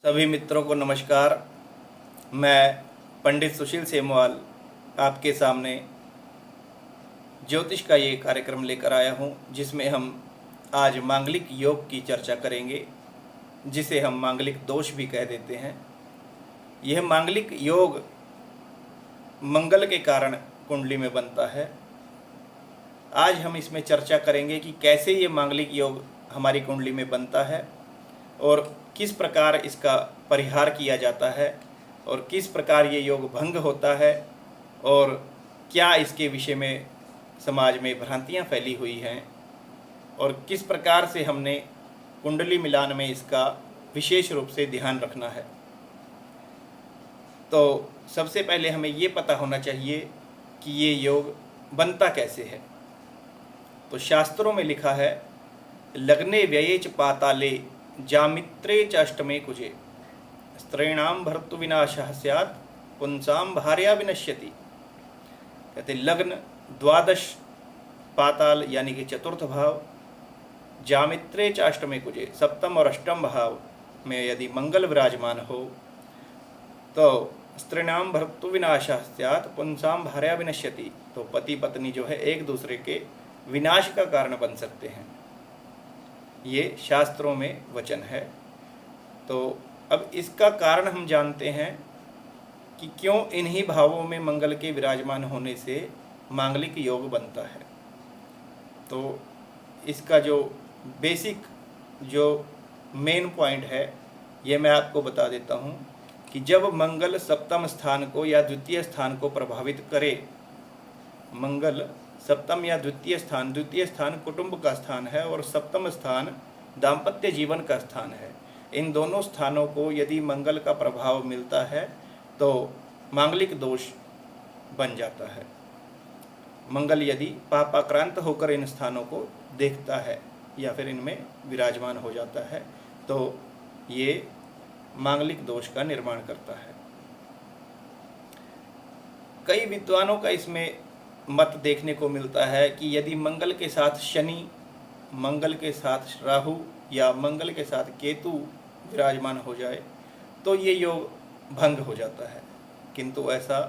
सभी मित्रों को नमस्कार। मैं पंडित सुशील सेमवाल आपके सामने ज्योतिष का ये कार्यक्रम लेकर आया हूँ, जिसमें हम आज मांगलिक योग की चर्चा करेंगे, जिसे हम मांगलिक दोष भी कह देते हैं। यह मांगलिक योग मंगल के कारण कुंडली में बनता है। आज हम इसमें चर्चा करेंगे कि कैसे ये मांगलिक योग हमारी कुंडली में बनता है और किस प्रकार इसका परिहार किया जाता है और किस प्रकार ये योग भंग होता है और क्या इसके विषय में समाज में भ्रांतियाँ फैली हुई हैं और किस प्रकार से हमने कुंडली मिलान में इसका विशेष रूप से ध्यान रखना है। तो सबसे पहले हमें ये पता होना चाहिए कि ये योग बनता कैसे है। तो शास्त्रों में लिखा है, लग्ने व्यये च पाताले जामित्रे च अष्टमे कुजे स्त्रीणाम भर्तु विनाशः स्यात् पुंसाम भार्या विनश्यति। कहते लग्न द्वादश पाताल यानी कि चतुर्थ भाव, जामित्रे च अष्टमे कुजे सप्तम और अष्टम भाव में यदि मंगल विराजमान हो तो स्त्रीणाम भर्तु विनाशः स्यात् पुंसाम भार्या विनश्यति। तो पति पत्नी जो है एक दूसरे के विनाश का कारण बन सकते हैं। ये शास्त्रों में वचन है। तो अब इसका कारण हम जानते हैं कि क्यों इन्हीं भावों में मंगल के विराजमान होने से मांगलिक योग बनता है। तो इसका जो बेसिक जो मेन पॉइंट है ये मैं आपको बता देता हूँ कि जब मंगल सप्तम स्थान को या द्वितीय स्थान को प्रभावित करे, मंगल सप्तम या द्वितीय स्थान कुटुंब का स्थान है और सप्तम स्थान दाम्पत्य जीवन का स्थान है। इन दोनों स्थानों को यदि मंगल का प्रभाव मिलता है तो मांगलिक दोष बन जाता है। मंगल यदि पापाक्रांत होकर इन स्थानों को देखता है या फिर इनमें विराजमान हो जाता है तो ये मांगलिक दोष का निर्माण करता है। कई विद्वानों का इसमें मत देखने को मिलता है कि यदि मंगल के साथ शनि, मंगल के साथ राहु या मंगल के साथ केतु विराजमान हो जाए तो ये योग भंग हो जाता है, किंतु ऐसा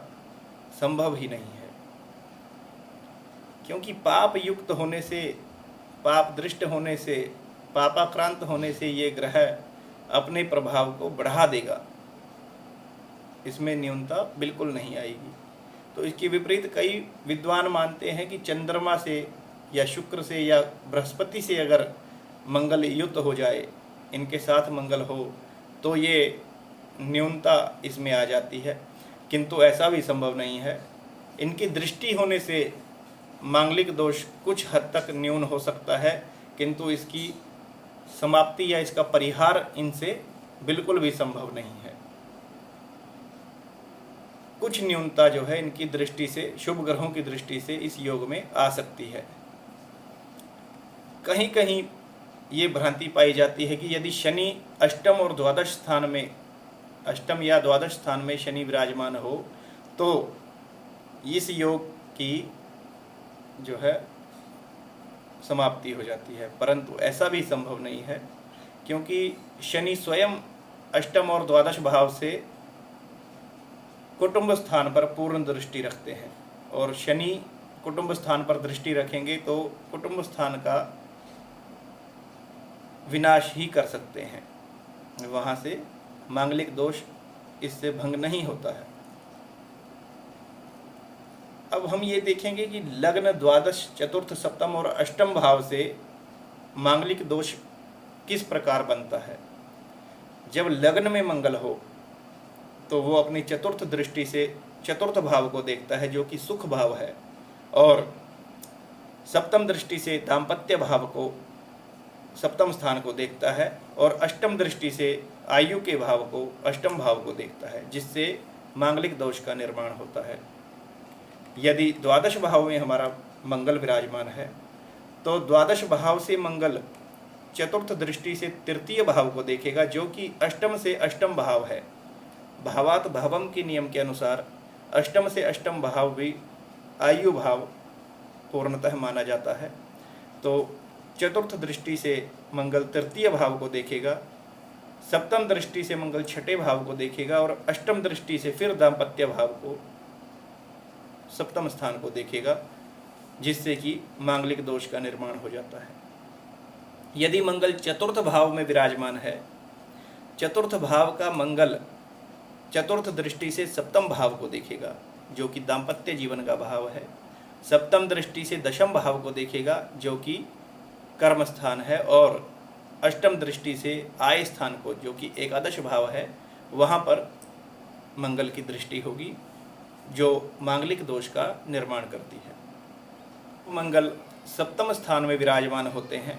संभव ही नहीं है। क्योंकि पाप युक्त होने से, पाप दृष्ट होने से, पापाक्रांत होने से ये ग्रह अपने प्रभाव को बढ़ा देगा, इसमें न्यूनता बिल्कुल नहीं आएगी। तो इसके विपरीत कई विद्वान मानते हैं कि चंद्रमा से या शुक्र से या बृहस्पति से अगर मंगल युक्त हो जाए, इनके साथ मंगल हो तो ये न्यूनता इसमें आ जाती है, किंतु ऐसा भी संभव नहीं है। इनकी दृष्टि होने से मांगलिक दोष कुछ हद तक न्यून हो सकता है, किंतु इसकी समाप्ति या इसका परिहार इनसे बिल्कुल भी संभव नहीं है। कुछ न्यूनता जो है इनकी दृष्टि से, शुभ ग्रहों की दृष्टि से इस योग में आ सकती है। कहीं कहीं ये भ्रांति पाई जाती है कि यदि शनि अष्टम और द्वादश स्थान में, अष्टम या द्वादश स्थान में शनि विराजमान हो तो इस योग की जो है समाप्ति हो जाती है, परंतु ऐसा भी संभव नहीं है, क्योंकि शनि स्वयं अष्टम और द्वादश भाव से कुटुंब स्थान पर पूर्ण दृष्टि रखते हैं और शनि कुटुंब स्थान पर दृष्टि रखेंगे तो कुटुंब स्थान का विनाश ही कर सकते हैं, वहाँ से मांगलिक दोष इससे भंग नहीं होता है। अब हम ये देखेंगे कि लग्न, द्वादश, चतुर्थ, सप्तम और अष्टम भाव से मांगलिक दोष किस प्रकार बनता है। जब लग्न में मंगल हो तो वो अपनी चतुर्थ दृष्टि से चतुर्थ भाव को देखता है जो कि सुख भाव है, और सप्तम दृष्टि से दाम्पत्य भाव को, सप्तम स्थान को देखता है, और अष्टम दृष्टि से आयु के भाव को, अष्टम भाव को देखता है, जिससे मांगलिक दोष का निर्माण होता है। यदि द्वादश भाव में हमारा मंगल विराजमान है तो द्वादश भाव से मंगल चतुर्थ दृष्टि से तृतीय भाव को देखेगा जो कि अष्टम से अष्टम भाव है। भावात भावम के नियम के अनुसार अष्टम से अष्टम भाव भी आयु भाव पूर्णतः माना जाता है। तो चतुर्थ दृष्टि से मंगल तृतीय भाव को देखेगा, सप्तम दृष्टि से मंगल छठे भाव को देखेगा और अष्टम दृष्टि से फिर दाम्पत्य भाव को, सप्तम स्थान को देखेगा, जिससे कि मांगलिक दोष का निर्माण हो जाता है। यदि मंगल चतुर्थ भाव में विराजमान है, चतुर्थ भाव का मंगल चतुर्थ दृष्टि से सप्तम भाव को देखेगा, जो कि दाम्पत्य जीवन का भाव है। सप्तम दृष्टि से दशम भाव को देखेगा, जो कि कर्म स्थान है, और अष्टम दृष्टि से आय स्थान को, जो कि एकादश भाव है, वहाँ पर मंगल की दृष्टि होगी, जो मांगलिक दोष का निर्माण करती है। मंगल सप्तम स्थान में विराजमान होते हैं,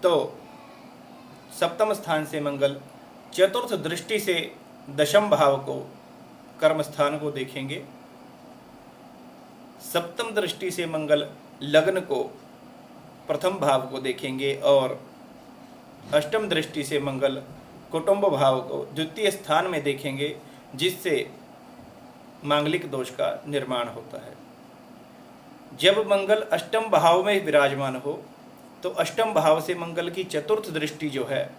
तो सप्तम स्थान से मंगल चतुर्थ दृष्टि से दशम भाव को, कर्म स्थान को देखेंगे। सप्तम दृष्टि से मंगल लग्न को, प्रथम भाव को देखेंगे, और अष्टम दृष्टि से मंगल कुटुंब भाव को द्वितीय स्थान में देखेंगे, जिससे मांगलिक दोष का निर्माण होता है। जब मंगल अष्टम भाव में विराजमान हो, तो अष्टम भाव से मंगल की चतुर्थ दृष्टि जो है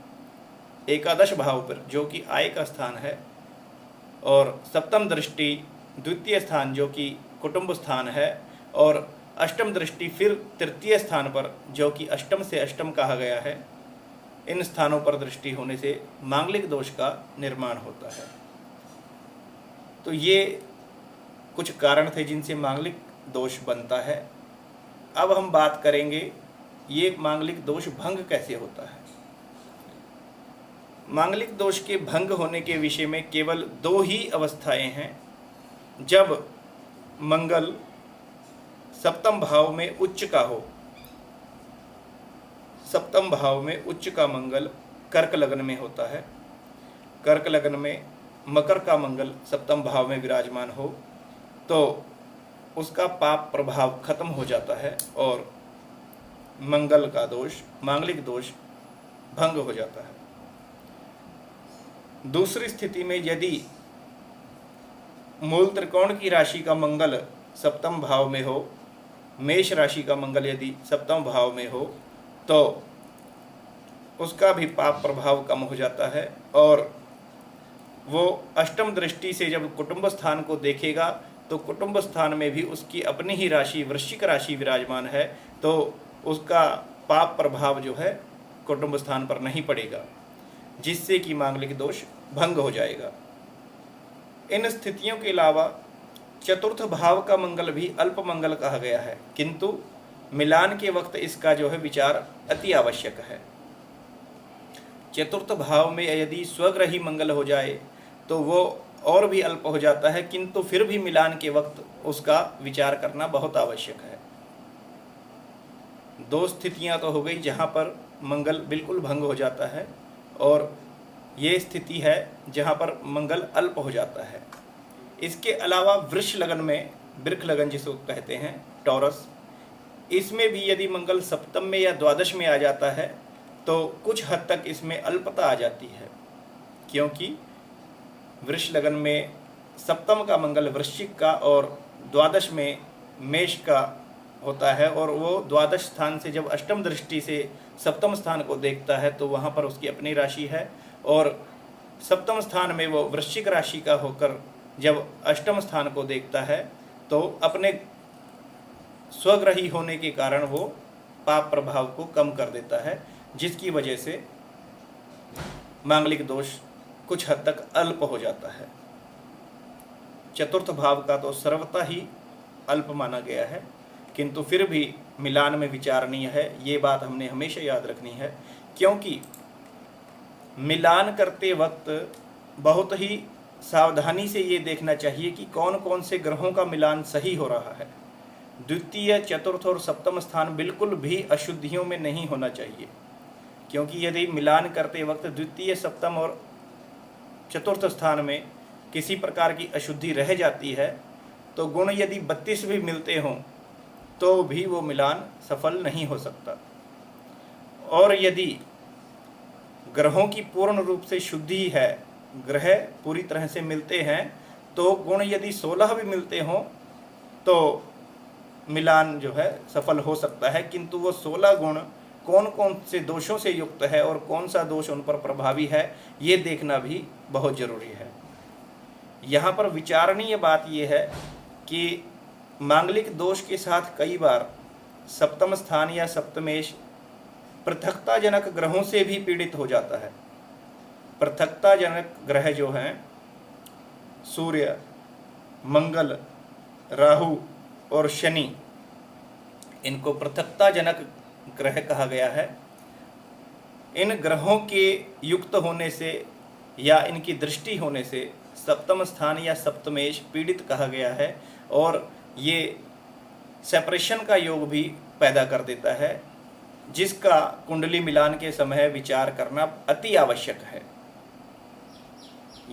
एकादश भाव पर, जो कि आय का स्थान है, और सप्तम दृष्टि द्वितीय स्थान, जो कि कुटुंब स्थान है, और अष्टम दृष्टि फिर तृतीय स्थान पर, जो कि अष्टम से अष्टम कहा गया है। इन स्थानों पर दृष्टि होने से मांगलिक दोष का निर्माण होता है। तो ये कुछ कारण थे जिनसे मांगलिक दोष बनता है। अब हम बात करेंगे ये मांगलिक दोष भंग कैसे होता है। मांगलिक दोष के भंग होने के विषय में केवल दो ही अवस्थाएं हैं। जब मंगल सप्तम भाव में उच्च का हो, सप्तम भाव में उच्च का मंगल कर्क लग्न में होता है, कर्क लग्न में मकर का मंगल सप्तम भाव में विराजमान हो, तो उसका पाप प्रभाव खत्म हो जाता है और मंगल का दोष, मांगलिक दोष भंग हो जाता है। दूसरी स्थिति में यदि मूल त्रिकोण की राशि का मंगल सप्तम भाव में हो, मेष राशि का मंगल यदि सप्तम भाव में हो, तो उसका भी पाप प्रभाव कम हो जाता है और वो अष्टम दृष्टि से जब कुटुंब स्थान को देखेगा, तो कुटुंब स्थान में भी उसकी अपनी ही राशि वृश्चिक राशि विराजमान है, तो उसका पाप प्रभाव जो है कुटुंब स्थान पर नहीं पड़ेगा, जिससे कि मांगलिक दोष भंग हो जाएगा। इन स्थितियों के अलावा चतुर्थ भाव का मंगल भी अल्प मंगल कहा गया है, किंतु मिलान के वक्त इसका जो है विचार अति आवश्यक है। चतुर्थ भाव में यदि स्वग्रही मंगल हो जाए तो वो और भी अल्प हो जाता है, किंतु फिर भी मिलान के वक्त उसका विचार करना बहुत आवश्यक है। दो स्थितियां तो हो गई जहां पर मंगल बिल्कुल भंग हो जाता है, और ये स्थिति है जहां पर मंगल अल्प हो जाता है। इसके अलावा वृष लगन में, वृक्ष लगन जिसको कहते हैं, टॉरस, इसमें भी यदि मंगल सप्तम में या द्वादश में आ जाता है तो कुछ हद तक इसमें अल्पता आ जाती है, क्योंकि वृष लगन में सप्तम का मंगल वृश्चिक का और द्वादश में मेष का होता है, और वो द्वादश स्थान से जब अष्टम दृष्टि से सप्तम स्थान को देखता है तो वहाँ पर उसकी अपनी राशि है, और सप्तम स्थान में वो वृश्चिक राशि का होकर जब अष्टम स्थान को देखता है तो अपने स्वग्रही होने के कारण वो पाप प्रभाव को कम कर देता है, जिसकी वजह से मांगलिक दोष कुछ हद तक अल्प हो जाता है। चतुर्थ भाव का तो सर्वथा ही अल्प माना गया है, किंतु फिर भी मिलान में विचारणीय है। ये बात हमने हमेशा याद रखनी है, क्योंकि मिलान करते वक्त बहुत ही सावधानी से ये देखना चाहिए कि कौन कौन से ग्रहों का मिलान सही हो रहा है। द्वितीय, चतुर्थ और सप्तम स्थान बिल्कुल भी अशुद्धियों में नहीं होना चाहिए, क्योंकि यदि मिलान करते वक्त द्वितीय, सप्तम और चतुर्थ स्थान में किसी प्रकार की अशुद्धि रह जाती है तो गुण यदि 32 भी मिलते हों तो भी वो मिलान सफल नहीं हो सकता। और यदि ग्रहों की पूर्ण रूप से शुद्धि है, ग्रह पूरी तरह से मिलते हैं, तो गुण यदि 16 भी मिलते हों तो मिलान जो है सफल हो सकता है, किंतु वो 16 गुण कौन कौन से दोषों से युक्त है और कौन सा दोष उन पर प्रभावी है, ये देखना भी बहुत ज़रूरी है। यहाँ पर विचारणीय बात ये है कि मांगलिक दोष के साथ कई बार सप्तम स्थान या सप्तमेश पृथकताजनक ग्रहों से भी पीड़ित हो जाता है। पृथकताजनक ग्रह जो हैं सूर्य, मंगल, राहु और शनि, इनको पृथकताजनक ग्रह कहा गया है। इन ग्रहों के युक्त होने से या इनकी दृष्टि होने से सप्तम स्थान या सप्तमेश पीड़ित कहा गया है और ये सेपरेशन का योग भी पैदा कर देता है, जिसका कुंडली मिलान के समय विचार करना अति आवश्यक है।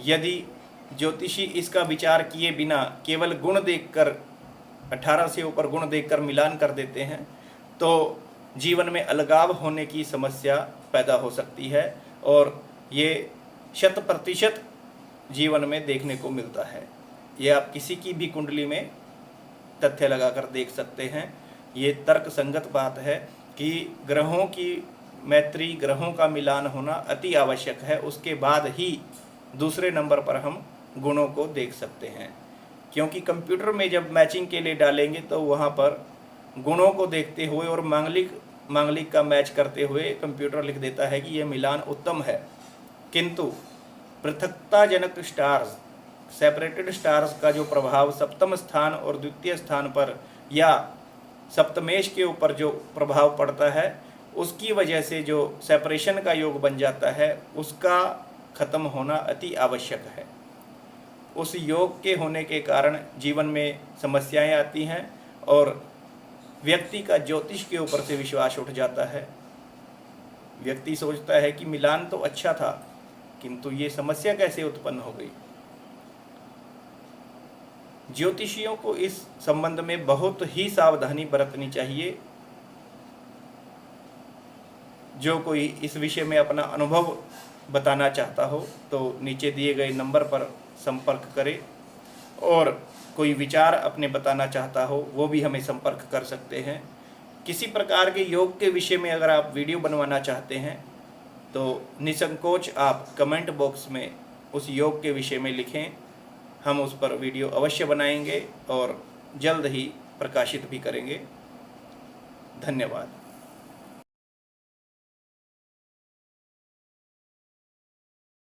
यदि ज्योतिषी इसका विचार किए बिना केवल गुण देखकर 18 से ऊपर गुण देखकर मिलान कर देते हैं तो जीवन में अलगाव होने की समस्या पैदा हो सकती है और ये 100% जीवन में देखने को मिलता है। ये आप किसी की भी कुंडली में तथ्य लगाकर देख सकते हैं। ये तर्क संगत बात है कि ग्रहों की मैत्री, ग्रहों का मिलान होना अति आवश्यक है। उसके बाद ही दूसरे नंबर पर हम गुणों को देख सकते हैं, क्योंकि कंप्यूटर में जब मैचिंग के लिए डालेंगे तो वहाँ पर गुणों को देखते हुए और मांगलिक का मैच करते हुए कंप्यूटर लिख देता है कि यह मिलान उत्तम है। किंतु पृथकताजनक स्टार्स, सेपरेटेड स्टार्स का जो प्रभाव सप्तम स्थान और द्वितीय स्थान पर या सप्तमेश के ऊपर जो प्रभाव पड़ता है, उसकी वजह से जो सेपरेशन का योग बन जाता है, उसका खत्म होना अति आवश्यक है। उस योग के होने के कारण जीवन में समस्याएं आती हैं और व्यक्ति का ज्योतिष के ऊपर से विश्वास उठ जाता है। व्यक्ति सोचता है कि मिलान तो अच्छा था, किंतु ये समस्या कैसे उत्पन्न हो गई। ज्योतिषियों को इस संबंध में बहुत ही सावधानी बरतनी चाहिए। जो कोई इस विषय में अपना अनुभव बताना चाहता हो तो नीचे दिए गए नंबर पर संपर्क करें, और कोई विचार अपने बताना चाहता हो वो भी हमें संपर्क कर सकते हैं। किसी प्रकार के योग के विषय में अगर आप वीडियो बनवाना चाहते हैं तो निसंकोच आप कमेंट बॉक्स में उस योग के विषय में लिखें। हम उस पर वीडियो अवश्य बनाएंगे और जल्द ही प्रकाशित भी करेंगे। धन्यवाद।